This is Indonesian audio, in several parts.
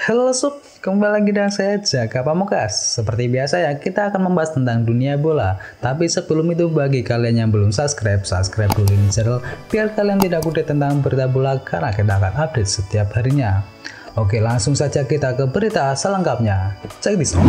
Halo sob, kembali lagi dengan saya Jaka Pamungkas. Seperti biasa ya, kita akan membahas tentang dunia bola. Tapi sebelum itu bagi kalian yang belum subscribe dulu ini channel biar kalian tidak update tentang berita bola karena kita akan update setiap harinya. Oke, langsung saja kita ke berita selengkapnya. Check this out.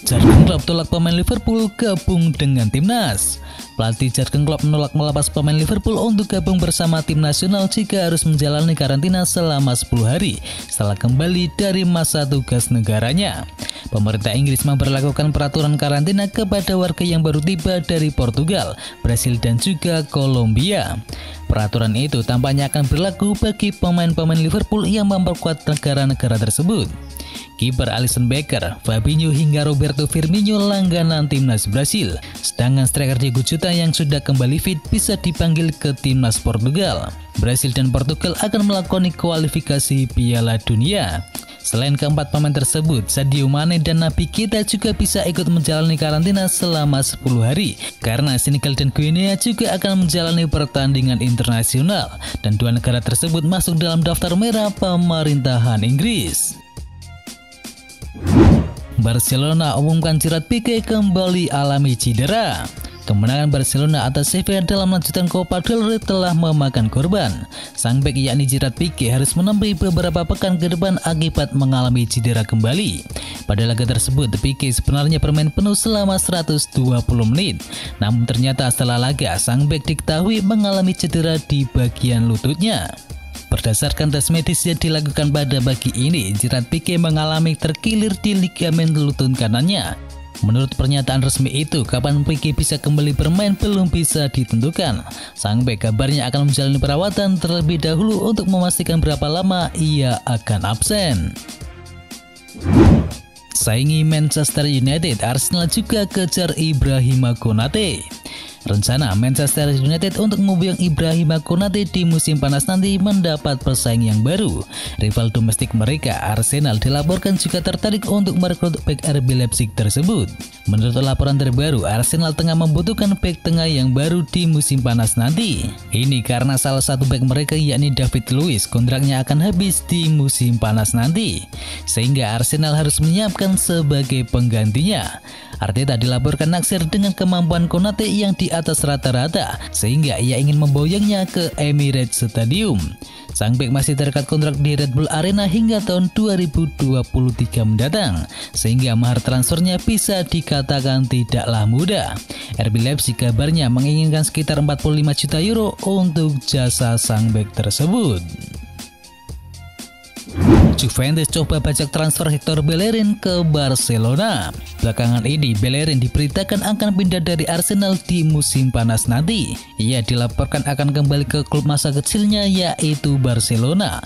Jurgen Klopp tolak pemain Liverpool gabung dengan timnas. Pelatih Jurgen Klopp menolak melepas pemain Liverpool untuk gabung bersama tim nasional jika harus menjalani karantina selama 10 hari setelah kembali dari masa tugas negaranya. Pemerintah Inggris memberlakukan peraturan karantina kepada warga yang baru tiba dari Portugal, Brasil dan juga Kolombia. Peraturan itu tampaknya akan berlaku bagi pemain-pemain Liverpool yang memperkuat negara-negara tersebut. Kiper Alisson Becker, Fabinho hingga Roberto Firmino langganan timnas Brasil. Sedangkan striker Diego Jota yang sudah kembali fit bisa dipanggil ke timnas Portugal. Brasil dan Portugal akan melakoni kualifikasi Piala Dunia. Selain keempat pemain tersebut, Sadio Mane dan Naby Keita juga bisa ikut menjalani karantina selama 10 hari karena Senegal dan Guinea juga akan menjalani pertandingan internasional dan dua negara tersebut masuk dalam daftar merah pemerintahan Inggris. Barcelona umumkan Gerard Pique kembali alami cedera. Kemenangan Barcelona atas Sevilla dalam lanjutan Copa del Rey telah memakan korban. Sang bek yakni Gerard Pique harus menempuh beberapa pekan ke depan akibat mengalami cedera kembali. Pada laga tersebut, Pique sebenarnya bermain penuh selama 120 menit. Namun ternyata setelah laga, sang bek diketahui mengalami cedera di bagian lututnya. Berdasarkan tes medis yang dilakukan pada pagi ini, Gerard Pique mengalami terkilir di ligamen lutut kanannya. Menurut pernyataan resmi itu, kapan Pique bisa kembali bermain belum bisa ditentukan. Sang bek kabarnya akan menjalani perawatan terlebih dahulu untuk memastikan berapa lama ia akan absen. Saingi Manchester United, Arsenal juga kejar Ibrahima Konate. Rencana Manchester United untuk membuang Ibrahima Konate di musim panas nanti mendapat pesaing yang baru. Rival domestik mereka, Arsenal, dilaporkan juga tertarik untuk merekrut bek RB Leipzig tersebut. Menurut laporan terbaru, Arsenal tengah membutuhkan bek tengah yang baru di musim panas nanti. Ini karena salah satu bek mereka yakni David Luiz kontraknya akan habis di musim panas nanti, sehingga Arsenal harus menyiapkan sebagai penggantinya. Arteta dilaporkan naksir dengan kemampuan Konate yang di atas rata-rata, sehingga ia ingin memboyongnya ke Emirates Stadium. Sang bek masih terikat kontrak di Red Bull Arena hingga tahun 2023 mendatang, sehingga mahar transfernya bisa dikatakan tidaklah mudah. RB Leipzig kabarnya menginginkan sekitar 45 juta euro untuk jasa sang bek tersebut. Juventus coba bajak transfer Hector Bellerin ke Barcelona. Belakangan ini Bellerin diberitakan akan pindah dari Arsenal di musim panas nanti. Ia dilaporkan akan kembali ke klub masa kecilnya yaitu Barcelona.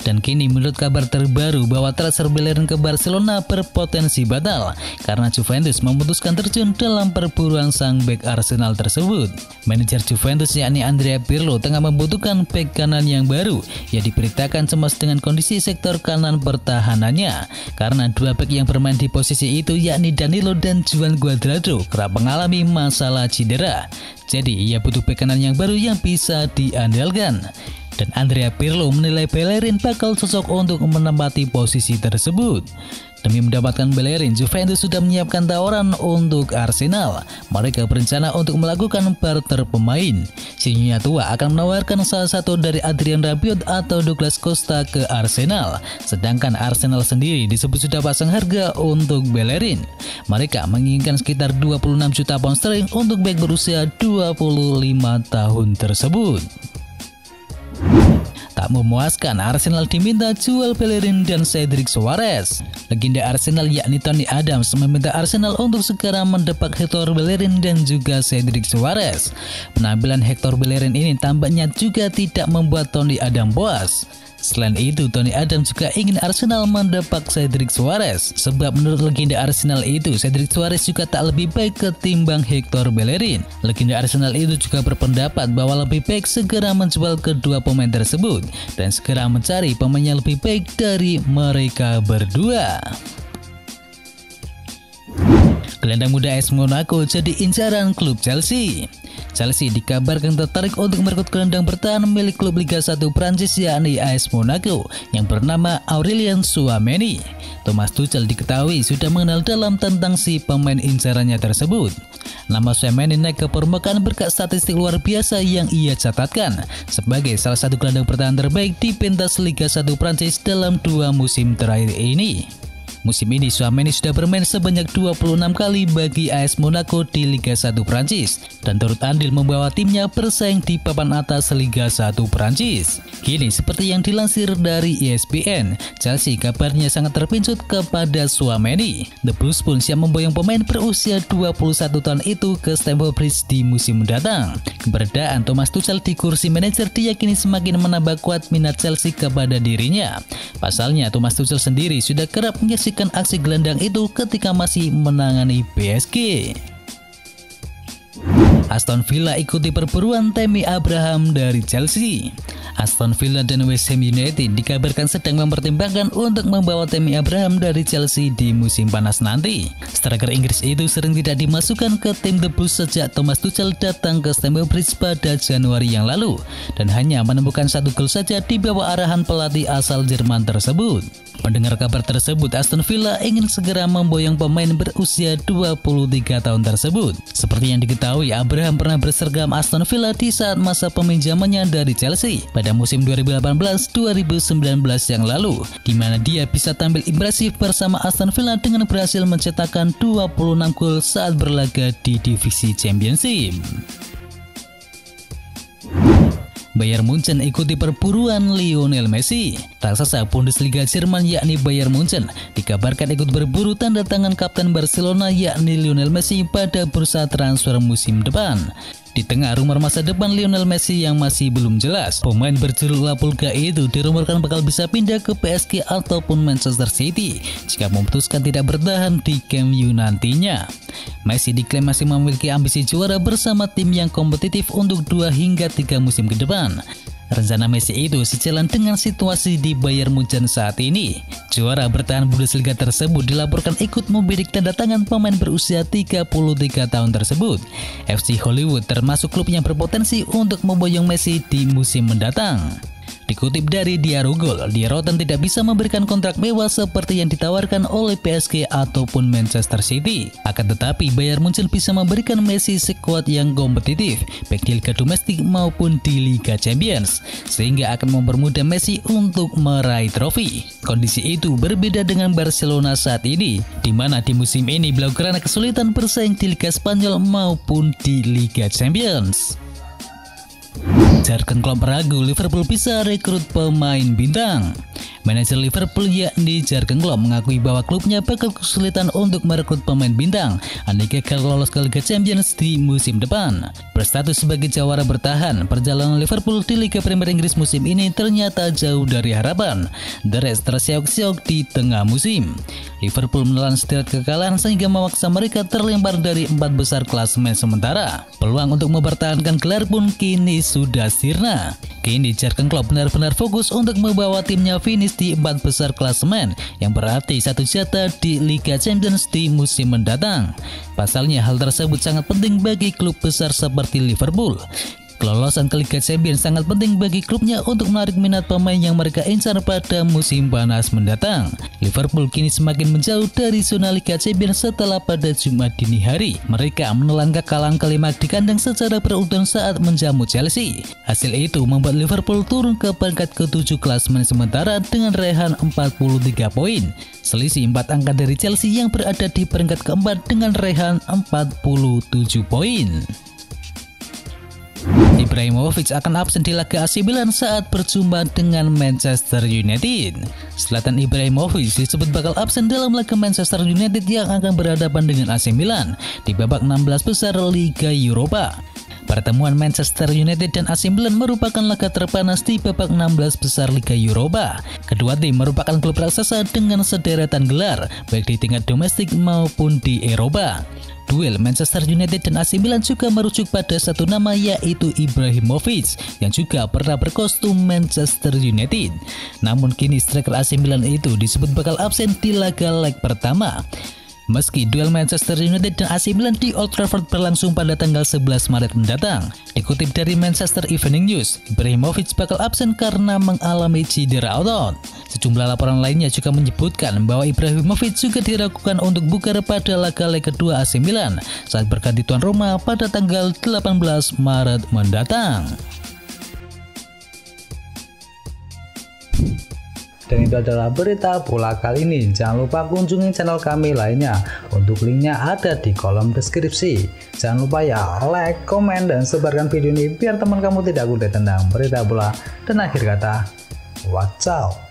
Dan kini menurut kabar terbaru bahwa transfer Bellerin ke Barcelona berpotensi batal karena Juventus memutuskan terjun dalam perburuan sang bek Arsenal tersebut. Manajer Juventus yakni Andrea Pirlo tengah membutuhkan bek kanan yang baru. Ia diberitakan cemas dengan kondisi sektor kanan pertahanannya karena dua bek yang bermain di posisi itu yakni Danilo dan Juan Cuadrado kerap mengalami masalah cedera. Jadi ia butuh bek kanan yang baru yang bisa diandalkan. Dan Andrea Pirlo menilai Bellerin bakal cocok untuk menempati posisi tersebut. Demi mendapatkan Bellerin, Juventus sudah menyiapkan tawaran untuk Arsenal. Mereka berencana untuk melakukan barter pemain. Sinyonya tua akan menawarkan salah satu dari Adrien Rabiot atau Douglas Costa ke Arsenal. Sedangkan Arsenal sendiri disebut sudah pasang harga untuk Bellerin. Mereka menginginkan sekitar 26 juta pound sterling untuk bek berusia 25 tahun tersebut. Tak memuaskan, Arsenal diminta jual Bellerin dan Cedric Soares. Legenda Arsenal yakni Tony Adams meminta Arsenal untuk segera mendepak Hector Bellerin dan juga Cedric Soares. Penampilan Hector Bellerin ini tampaknya juga tidak membuat Tony Adams puas. Selain itu, Tony Adams juga ingin Arsenal mendepak Cedric Soares. Sebab menurut legenda Arsenal itu, Cedric Soares juga tak lebih baik ketimbang Hector Bellerin. Legenda Arsenal itu juga berpendapat bahwa lebih baik segera menjual kedua pemain tersebut dan segera mencari pemain yang lebih baik dari mereka berdua. Gelandang muda AS Monaco jadi incaran klub Chelsea. Chelsea dikabarkan tertarik untuk merekrut gelandang bertahan milik klub Liga 1 Prancis yakni AS Monaco yang bernama Aurélien Tchouaméni. Thomas Tuchel diketahui sudah mengenal dalam tentang si pemain incarannya tersebut. Nama Tchouaméni naik ke permukaan berkat statistik luar biasa yang ia catatkan sebagai salah satu gelandang bertahan terbaik di pentas Liga 1 Prancis dalam 2 musim terakhir ini. Musim ini Tchouaméni sudah bermain sebanyak 26 kali bagi AS Monaco di Liga 1 Prancis dan turut andil membawa timnya bersaing di papan atas Liga 1 Prancis. Kini seperti yang dilansir dari ESPN, Chelsea kabarnya sangat terpincut kepada Tchouaméni. The Blues pun siap memboyong pemain berusia 21 tahun itu ke Stamford Bridge di musim mendatang. Keberadaan Thomas Tuchel di kursi manajer diyakini semakin menambah kuat minat Chelsea kepada dirinya. Pasalnya Thomas Tuchel sendiri sudah kerap menyaksikan aksi gelandang itu ketika masih menangani PSG. Aston Villa ikuti perburuan Tammy Abraham dari Chelsea. Aston Villa dan West Ham United dikabarkan sedang mempertimbangkan untuk membawa Tammy Abraham dari Chelsea di musim panas nanti. Striker Inggris itu sering tidak dimasukkan ke tim The Blues sejak Thomas Tuchel datang ke Stamford Bridge pada Januari yang lalu dan hanya menemukan 1 gol saja di bawah arahan pelatih asal Jerman tersebut. Mendengar kabar tersebut, Aston Villa ingin segera memboyong pemain berusia 23 tahun tersebut. Seperti yang diketahui, Abraham pernah berseragam Aston Villa di saat masa peminjamannya dari Chelsea pada musim 2018-2019 yang lalu, di mana dia bisa tampil impresif bersama Aston Villa dengan berhasil mencetakkan 26 gol saat berlaga di divisi Championship. Bayern Munchen ikuti perburuan Lionel Messi. Raksasa Bundesliga Jerman yakni Bayern Munchen dikabarkan ikut berburu tanda tangan kapten Barcelona yakni Lionel Messi pada bursa transfer musim depan. Di tengah rumor masa depan Lionel Messi yang masih belum jelas, pemain berjuluk La Pulga itu dirumorkan bakal bisa pindah ke PSG ataupun Manchester City jika memutuskan tidak bertahan di Camp Nou nantinya. Messi diklaim masih memiliki ambisi juara bersama tim yang kompetitif untuk 2 hingga 3 musim ke depan. Rencana Messi itu sejalan dengan situasi di Bayern Munchen saat ini. Juara bertahan Bundesliga tersebut dilaporkan ikut membidik tanda tangan pemain berusia 33 tahun tersebut. FC Hollywood termasuk klub yang berpotensi untuk memboyong Messi di musim mendatang. Dikutip dari Diario Gol, Die Roten tidak bisa memberikan kontrak mewah seperti yang ditawarkan oleh PSG ataupun Manchester City. Akan tetapi Bayern Munchen bisa memberikan Messi skuad yang kompetitif, baik di Liga Domestik maupun di Liga Champions, sehingga akan mempermudah Messi untuk meraih trofi. Kondisi itu berbeda dengan Barcelona saat ini, di mana di musim ini Blaugrana kesulitan bersaing di Liga Spanyol maupun di Liga Champions. Jurgen Klopp ragu Liverpool bisa rekrut pemain bintang. Manajer Liverpool yakni Jurgen Klopp mengakui bahwa klubnya bakal kesulitan untuk merekrut pemain bintang andai gagal lolos ke Liga Champions di musim depan. Berstatus sebagai jawara bertahan, perjalanan Liverpool di Liga Premier Inggris musim ini ternyata jauh dari harapan. The Reds terseok-seok di tengah musim. Liverpool menelan sederet kekalahan sehingga memaksa mereka terlempar dari 4 besar klasemen sementara. Peluang untuk mempertahankan gelar pun kini sudah sirna. Kini Jurgen Klopp benar-benar fokus untuk membawa timnya finish di 4 besar klasemen, yang berarti 1 jatah di Liga Champions di musim mendatang. Pasalnya hal tersebut sangat penting bagi klub besar seperti Liverpool. Kelolosan ke Liga Champions sangat penting bagi klubnya untuk menarik minat pemain yang mereka incar pada musim panas mendatang. Liverpool kini semakin menjauh dari zona Liga Champions setelah pada Jumat dini hari mereka menelan kekalahan kelima di kandang secara beruntun saat menjamu Chelsea. Hasil itu membuat Liverpool turun ke peringkat ke-7 klasemen sementara dengan raihan 43 poin. Selisih 4 angka dari Chelsea yang berada di peringkat keempat dengan raihan 47 poin. Ibrahimovic akan absen di laga AC Milan saat berjumpa dengan Manchester United. Zlatan Ibrahimovic disebut bakal absen dalam laga Manchester United yang akan berhadapan dengan AC Milan di babak 16 besar Liga Eropa. Pertemuan Manchester United dan AC Milan merupakan laga terpanas di babak 16 besar Liga Eropa. Kedua tim merupakan klub raksasa dengan sederetan gelar, baik di tingkat domestik maupun di Eropa. Duel Manchester United dan AC Milan juga merujuk pada satu nama yaitu Ibrahimovic yang juga pernah berkostum Manchester United. Namun kini striker AC Milan itu disebut bakal absen di laga leg pertama. Meski duel Manchester United dan AC Milan di Old Trafford berlangsung pada tanggal 11 Maret mendatang, dikutip dari Manchester Evening News, Ibrahimovic bakal absen karena mengalami cedera otot. Sejumlah laporan lainnya juga menyebutkan bahwa Ibrahimovic juga diragukan untuk bugar pada laga leg kedua AC Milan saat berganti tuan rumah pada tanggal 18 Maret mendatang. Dan itu adalah berita bola kali ini. Jangan lupa kunjungi channel kami lainnya. Untuk linknya ada di kolom deskripsi. Jangan lupa ya like, komen, dan sebarkan video ini biar teman kamu tidak kudet tentang berita bola. Dan akhir kata, watch out.